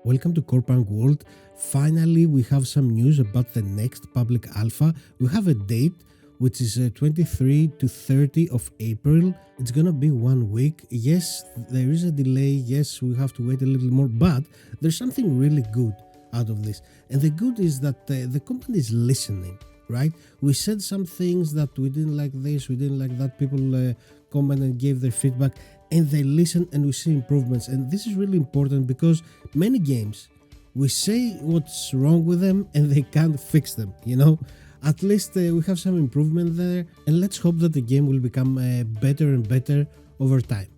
Welcome to Corepunk World. Finally, we have some news about the next public alpha. We have a date which is 23 to 30 of April. It's gonna be 1 week. Yes, there is a delay. Yes, we have to wait a little more, but there's something really good out of this. And the good is that the company is listening, right? We said some things that we didn't like this, we didn't like that. People comment and gave their feedback, and they listen, and we see improvements. And this is really important because many games, we say what's wrong with them and they can't fix them, At least we have some improvement there, and let's hope that the game will become better and better over time.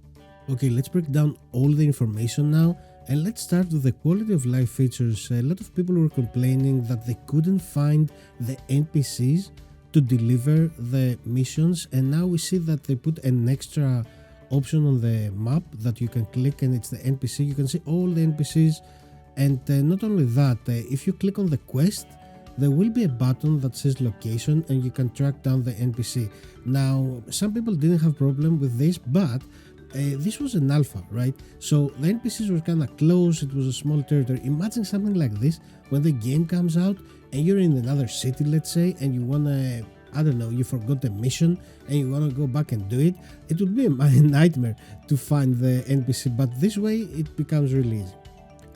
Okay, let's break down all the information now, and let's start with the quality of life features. A lot of people were complaining that they couldn't find the NPCs to deliver the missions, and now we see that they put an extra option on the map that you can click, and it's the NPC. You can see all the NPCs, and not only that, if you click on the quest, there will be a button that says location, and you can track down the NPC. Now, some people didn't have problem with this, but this was an alpha, right? So the NPCs were kind of close, it was a small territory. Imagine something like this when the game comes out and you're in another city, let's say, and you want to, I don't know, you forgot the mission and you want to go back and do it. It would be a nightmare to find the NPC, but this way it becomes really easy.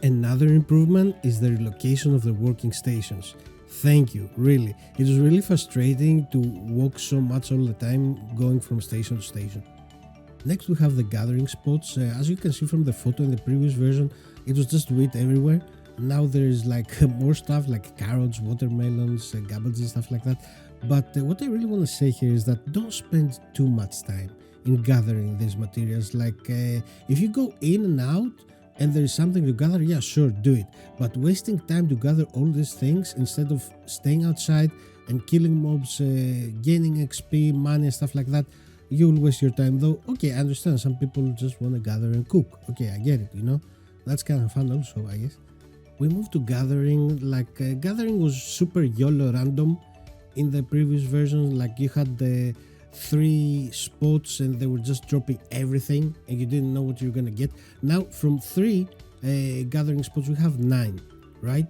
Another improvement is the relocation of the working stations. Thank you, really. It was really frustrating to walk so much all the time going from station to station. Next we have the gathering spots. As you can see from the photo in the previous version, it was just wheat everywhere. Now there is like more stuff like carrots, watermelons, cabbages, stuff like that. But what I really want to say here is that don't spend too much time in gathering these materials. Like if you go in and out and there is something to gather, yeah, sure, do it. But wasting time to gather all these things instead of staying outside and killing mobs, gaining XP, money and stuff like that, you will waste your time. Though, okay, I understand some people just want to gather and cook. Okay, I get it, That's kind of fun also, I guess. We moved to gathering. Gathering was super YOLO random in the previous version. Like you had the 3 spots and they were just dropping everything and you didn't know what you're gonna get. Now from 3 gathering spots we have 9, right?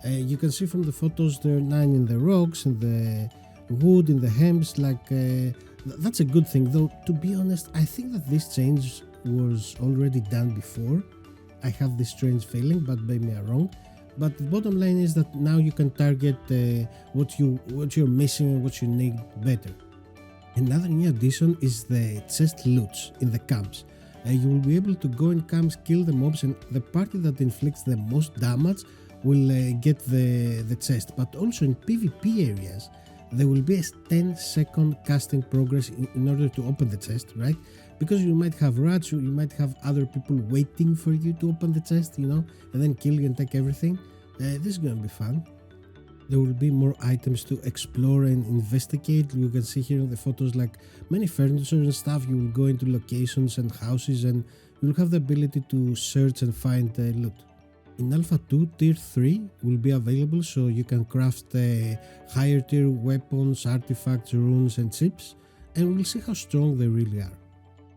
You can see from the photos there are 9 in the rocks, in the wood, in the hemps. That's a good thing, though. To be honest, I think that this change was already done before. I have this strange feeling, but maybe I'm wrong. But the bottom line is that now you can target what you're missing and what you need better. Another new addition is the chest loots in the camps. You will be able to go in camps, kill the mobs, and the party that inflicts the most damage will get the chest. But also in PvP areas, there will be a 10-second casting progress in order to open the chest, right? Because you might have rats, you might have other people waiting for you to open the chest, and then kill you and take everything. This is gonna be fun. There will be more items to explore and investigate. You can see here in the photos like many furniture and stuff. You will go into locations and houses and you will have the ability to search and find loot. In Alpha 2, Tier 3 will be available, so you can craft higher tier weapons, artifacts, runes and chips, and we'll see how strong they really are.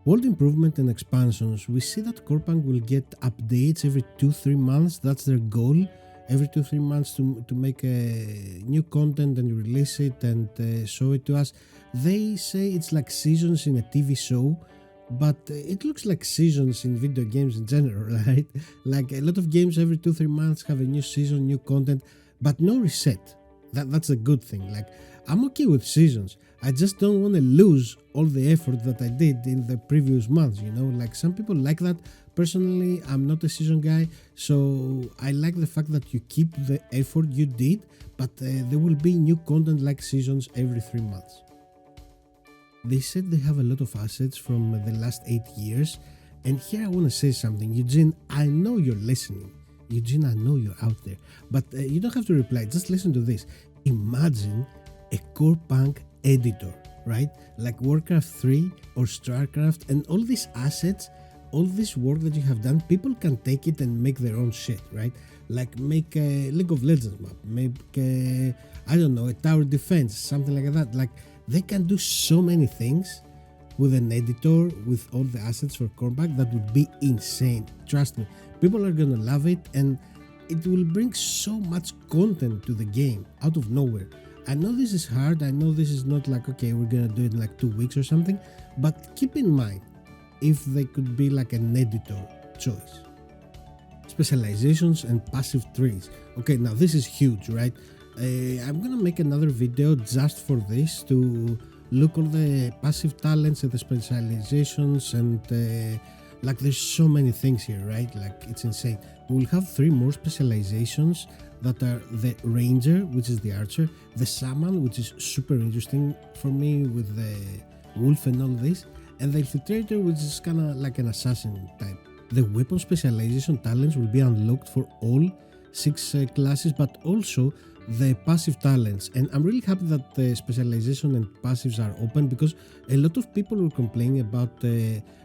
World improvement and expansions. We see that Corepunk will get updates every 2-3 months. That's their goal. Every 2-3 months to make new content and release it and show it to us. They say it's like seasons in a TV show, but it looks like seasons in video games in general, right? Like a lot of games every 2-3 months have a new season, new content, but no reset. That's a good thing. Like I'm okay with seasons. I just don't want to lose all the effort that I did in the previous months, Like some people like that. Personally, I'm not a season guy, so I like the fact that you keep the effort you did, but there will be new content like seasons every 3 months. They said they have a lot of assets from the last 8 years, and here I want to say something. Eugene, I know you're listening. Eugene, I know you're out there, but you don't have to reply. Just listen to this. Imagine a Corepunk editor, right? Like Warcraft 3 or StarCraft, and all these assets, all this work that you have done, people can take it and make their own shit, right? Like make a League of Legends map, make I don't know, a tower defense, something like that. Like they can do so many things with an editor, with all the assets for Corepunk. That would be insane. Trust me, people are gonna love it, and it will bring so much content to the game out of nowhere. I know this is hard, I know this is not like, okay, we're gonna do it in like 2 weeks or something, but keep in mind if they could be like an editor choice. Specializations and passive trees. Okay, now this is huge, right? I'm gonna make another video just for this to look all the passive talents and the specializations and like there's so many things here, right? Like it's insane. We'll have 3 more specializations that are the ranger, which is the archer, the shaman, which is super interesting for me with the wolf and all this, and the infiltrator, which is kind of like an assassin type. The weapon specialization talents will be unlocked for all 6 classes, but also the passive talents, and I'm really happy that the specialization and passives are open, because a lot of people were complaining about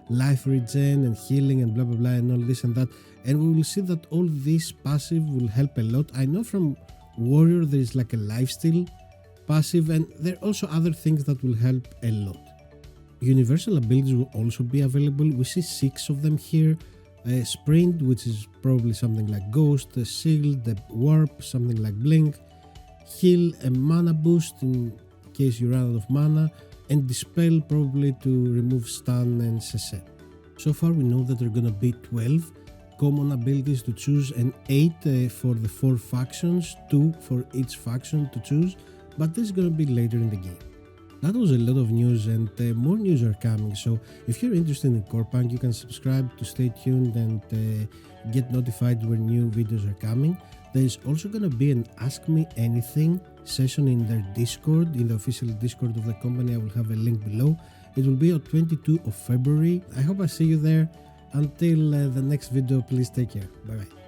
life regen and healing and blah blah blah and all this and that, and we will see that all this passive will help a lot. I know from warrior there is like a lifesteal passive, and there are also other things that will help a lot. Universal abilities will also be available. We see 6 of them here. Sprint, which is probably something like Ghost, the Shield, the Warp, something like Blink, Heal, a mana boost in case you run out of mana, and Dispel probably to remove stun and CC. So far we know that there are gonna be 12 common abilities to choose and 8 for the 4 factions, 2 for each faction to choose, but this is gonna be later in the game. That was a lot of news, and more news are coming, so if you're interested in Corepunk, you can subscribe to stay tuned and get notified when new videos are coming. There is also going to be an Ask Me Anything session in their Discord, in the official Discord of the company. I will have a link below. It will be on 22 of February. I hope I see you there. Until the next video, please take care. Bye bye.